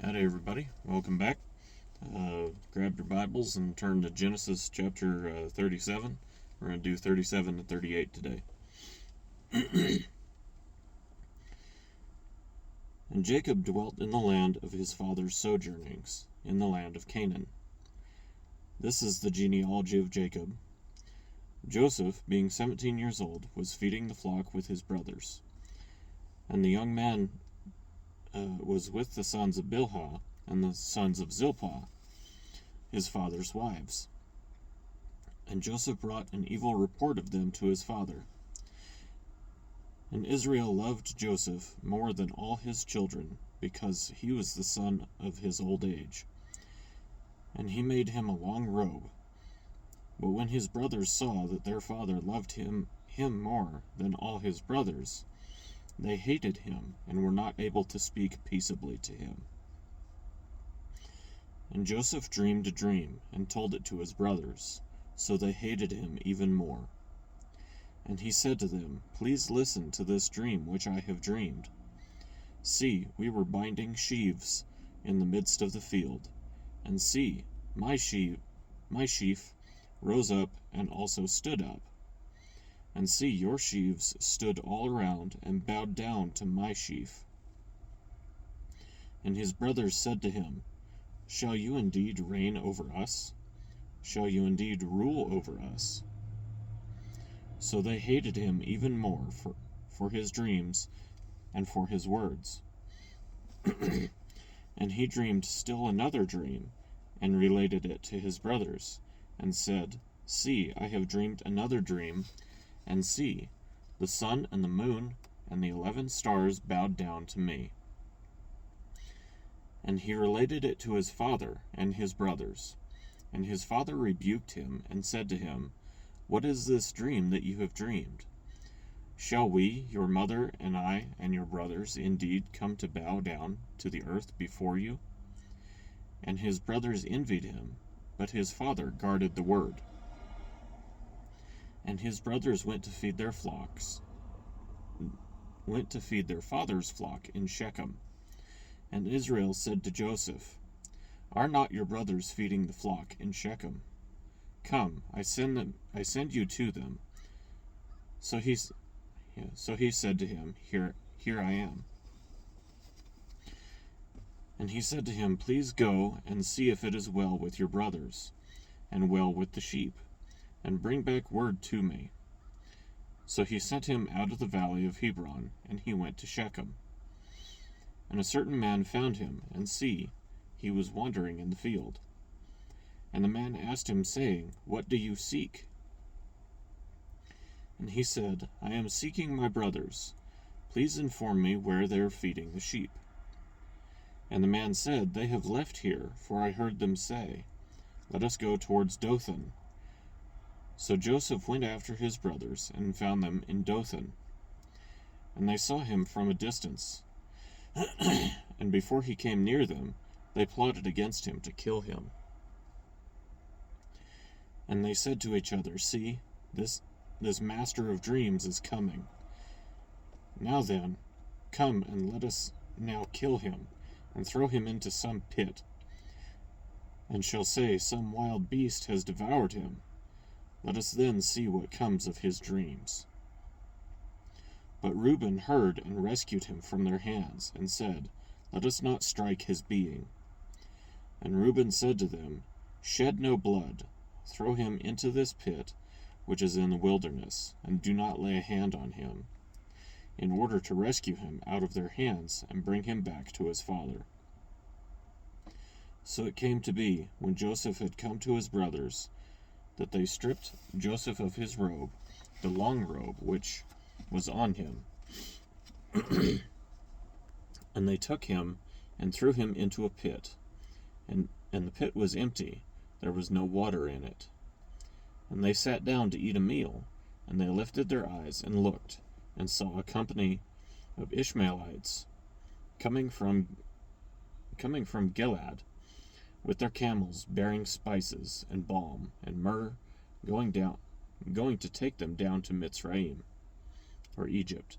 Howdy, everybody. Welcome back. Grab your Bibles and turn to Genesis chapter 37. We're going to do 37 to 38 today. And Jacob dwelt in the land of his father's sojournings, in the land of Canaan. This is the genealogy of Jacob. Joseph, being 17 years old, was feeding the flock with his brothers. And the young man was with the sons of Bilhah and the sons of Zilpah, his father's wives. And Joseph brought an evil report of them to his father. And Israel loved Joseph more than all his children, because he was the son of his old age. And he made him a long robe. But when his brothers saw that their father loved him more than all his brothers, they hated him and were not able to speak peaceably to him. And Joseph dreamed a dream and told it to his brothers, so they hated him even more. And he said to them, "Please listen to this dream which I have dreamed. See, we were binding sheaves in the midst of the field, and see, my sheaf rose up and also stood up. And see, your sheaves stood all around and bowed down to my sheaf." And his brothers said to him, "Shall you indeed reign over us? Shall you indeed rule over us?" So they hated him even more for his dreams and for his words. And he dreamed still another dream, and related it to his brothers, and said, "See, I have dreamed another dream, and see, the sun and the moon and the 11 stars bowed down to me." And he related it to his father and his brothers. And his father rebuked him, and said to him, "What is this dream that you have dreamed? Shall we, your mother and I and your brothers, indeed come to bow down to the earth before you?" And his brothers envied him, but his father guarded the word. And his brothers went to feed their father's flock in Shechem. And Israel said to Joseph, "Are not your brothers feeding the flock in Shechem? Come, I send you to them." So he said to him, Here I am." And he said to him, "Please go and see if it is well with your brothers, and well with the sheep, and bring back word to me." So he sent him out of the valley of Hebron, and he went to Shechem. And a certain man found him, and see, he was wandering in the field. And the man asked him, saying, "What do you seek?" And he said, "I am seeking my brothers. Please inform me where they are feeding the sheep." And the man said, "They have left here, for I heard them say, 'Let us go towards Dothan.'" So Joseph went after his brothers, and found them in Dothan. And they saw him from a distance. And before he came near them, they plotted against him to kill him. And they said to each other, "See, this master of dreams is coming. Now then, come and let us now kill him, and throw him into some pit, and shall say, 'Some wild beast has devoured him.' Let us then see what comes of his dreams." But Reuben heard and rescued him from their hands, and said, "Let us not strike his being." And Reuben said to them, "Shed no blood. Throw him into this pit, which is in the wilderness, and do not lay a hand on him, in order to rescue him out of their hands and bring him back to his father." So it came to be, when Joseph had come to his brothers, that they stripped Joseph of his robe, the long robe which was on him. And they took him and threw him into a pit, and the pit was empty, there was no water in it. And they sat down to eat a meal, and they lifted their eyes and looked, and saw a company of Ishmaelites coming from Gilead, with their camels bearing spices and balm and myrrh, going to take them down to Mitzrayim, or Egypt.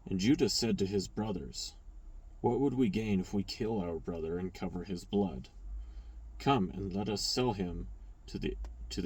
And Judah said to his brothers, What would we gain if we kill our brother and cover his blood? Come and let us sell him to the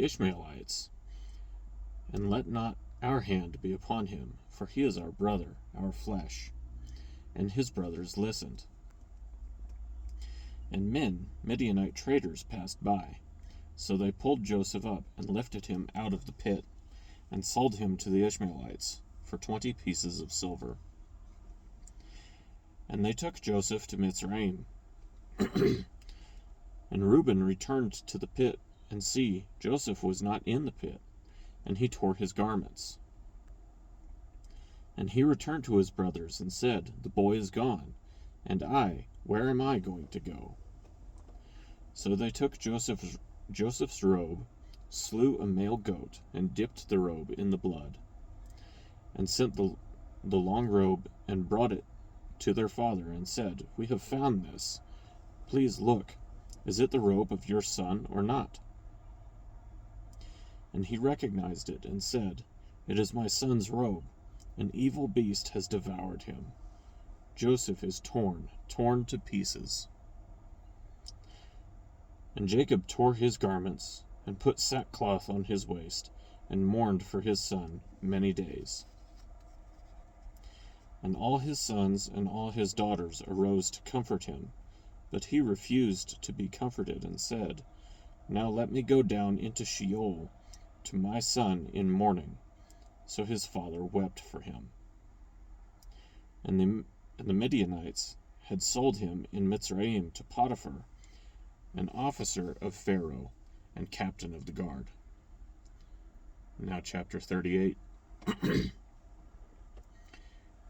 Ishmaelites, and let not our hand be upon him, for he is our brother, our flesh. And his brothers listened. And Midianite traders, passed by. So they pulled Joseph up and lifted him out of the pit, and sold him to the Ishmaelites for 20 pieces of silver. And they took Joseph to Mitzrayim. And Reuben returned to the pit, and see, Joseph was not in the pit, and he tore his garments. And he returned to his brothers, and said, The boy is gone, and I, where am I going to go? So they took Joseph's robe, slew a male goat, and dipped the robe in the blood, and sent the long robe, and brought it to their father, and said, We have found this. Please look, is it the robe of your son or not? And he recognized it, and said, It is my son's robe. An evil beast has devoured him. Joseph is torn to pieces. And Jacob tore his garments, and put sackcloth on his waist, and mourned for his son many days. And all his sons and all his daughters arose to comfort him, but he refused to be comforted, and said, Now let me go down into Sheol to my son in mourning. So his father wept for him. And the Midianites had sold him in Mitzrayim to Potiphar, an officer of Pharaoh and captain of the guard. Now chapter 38.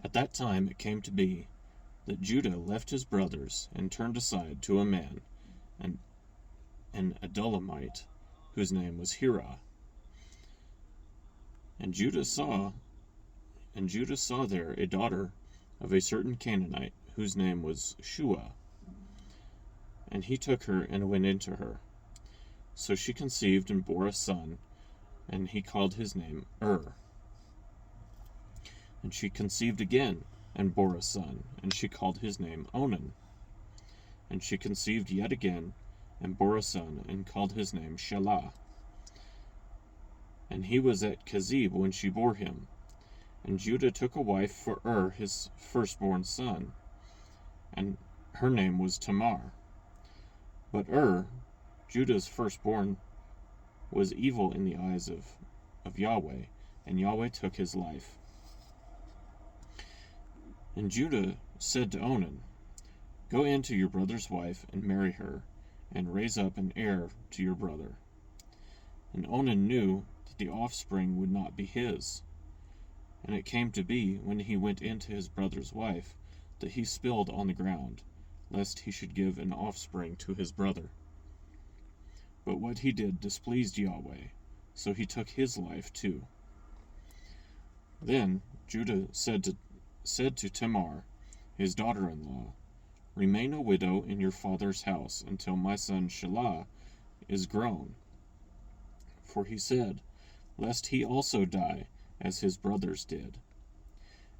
At that time it came to be that Judah left his brothers and turned aside to a man, an Adulamite, whose name was Hirah. And Judah saw there a daughter of a certain Canaanite, whose name was Shua. And he took her and went into her. So she conceived and bore a son, and he called his name And she conceived again, and bore a son, and she called his name Onan. And she conceived yet again, and bore a son, and called his name Shelah. And he was at Kezib when she bore him. And Judah took a wife for his firstborn son, and her name was Tamar. But Judah's firstborn, was evil in the eyes of Yahweh, and Yahweh took his life. And Judah said to Onan, Go in to your brother's wife, and marry her, and raise up an heir to your brother. And Onan knew that the offspring would not be his. And it came to be, when he went in to his brother's wife, that he spilled on the ground, lest he should give an offspring to his brother. But what he did displeased Yahweh, so he took his life too. Then Judah said to Tamar, his daughter-in-law, Remain a widow in your father's house until my son Shelah is grown. For he said, Lest he also die, as his brothers did.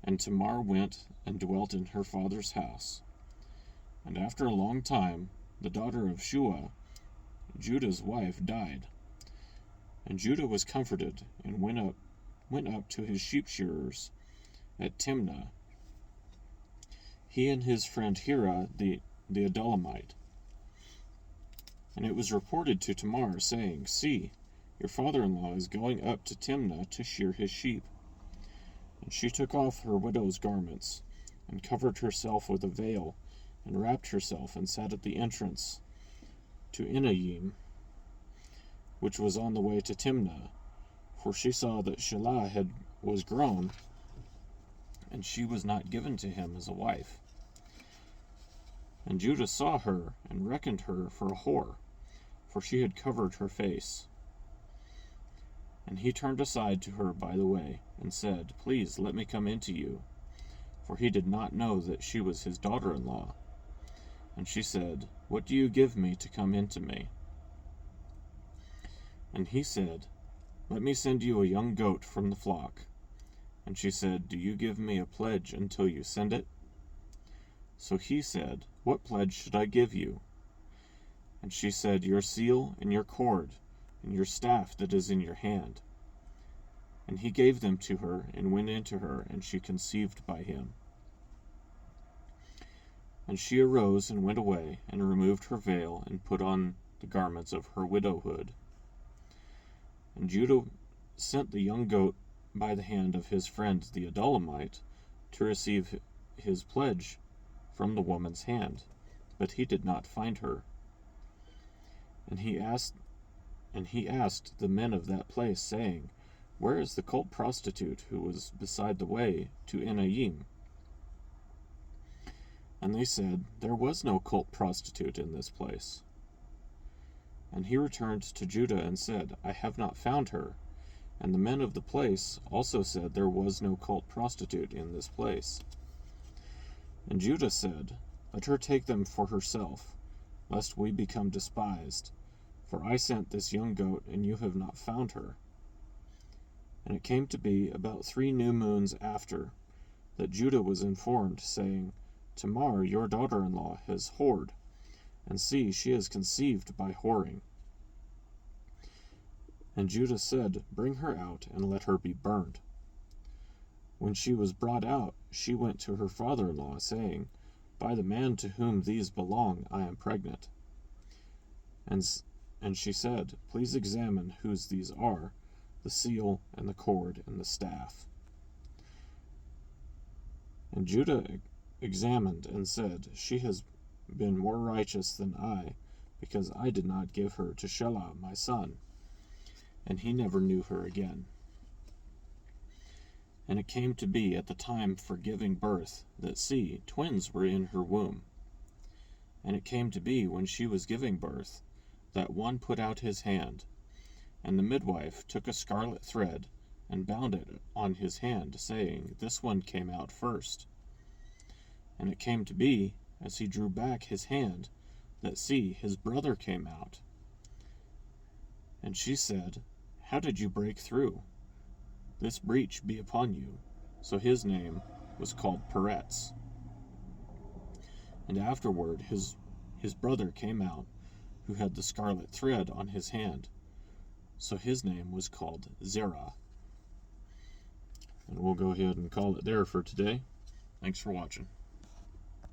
And Tamar went and dwelt in her father's house. And after a long time, the daughter of Shua, Judah's wife, died. And Judah was comforted, and went up to his sheep shearers at Timnah, he and his friend Hirah the Adulamite. And it was reported to Tamar, saying, See, your father-in-law is going up to Timnah to shear his sheep. And she took off her widow's garments, and covered herself with a veil, and wrapped herself, and sat at the entrance to Enayim, which was on the way to Timnah, for she saw that Shelah was grown, and she was not given to him as a wife. And Judah saw her, and reckoned her for a whore, for she had covered her face. And he turned aside to her by the way, and said, Please let me come in to you. For he did not know that she was his daughter-in-law. And she said, What do you give me to come in to me? And he said, Let me send you a young goat from the flock. And she said, Do you give me a pledge until you send it? So he said, What pledge should I give you? And she said, Your seal and your cord, and your staff that is in your hand. And he gave them to her, and went into her, and she conceived by him. And she arose and went away, and removed her veil, and put on the garments of her widowhood. And Judah sent the young goat by the hand of his friend the Adullamite to receive his pledge from the woman's hand, but he did not find her. And he asked the men of that place, saying, Where is the cult prostitute who was beside the way to Enayim? And they said, There was no cult prostitute in this place. And he returned to Judah and said, I have not found her. And the men of the place also said, There was no cult prostitute in this place. And Judah said, Let her take them for herself, lest we become despised. For I sent this young goat, and you have not found her. And it came to be about 3 new moons after, that Judah was informed, saying, Tamar, your daughter-in-law, has whored, and see, she has conceived by whoring. And Judah said, Bring her out, and let her be burned. When she was brought out, she went to her father-in-law, saying, By the man to whom these belong, I am pregnant. And she said, Please examine whose these are, the seal, and the cord, and the staff. And Judah examined and said, She has been more righteous than I, because I did not give her to Shelah my son. And he never knew her again. And it came to be at the time for giving birth, that see, twins were in her womb. And it came to be when she was giving birth, that one put out his hand, and the midwife took a scarlet thread, and bound it on his hand, saying, This one came out first. And it came to be, as he drew back his hand, that see, his brother came out. And she said, How did you break through? This breach be upon you. So his name was called Peretz. And afterward his brother came out, who had the scarlet thread on his hand. So his name was called Zerah. And we'll go ahead and call it there for today. Thanks for watching.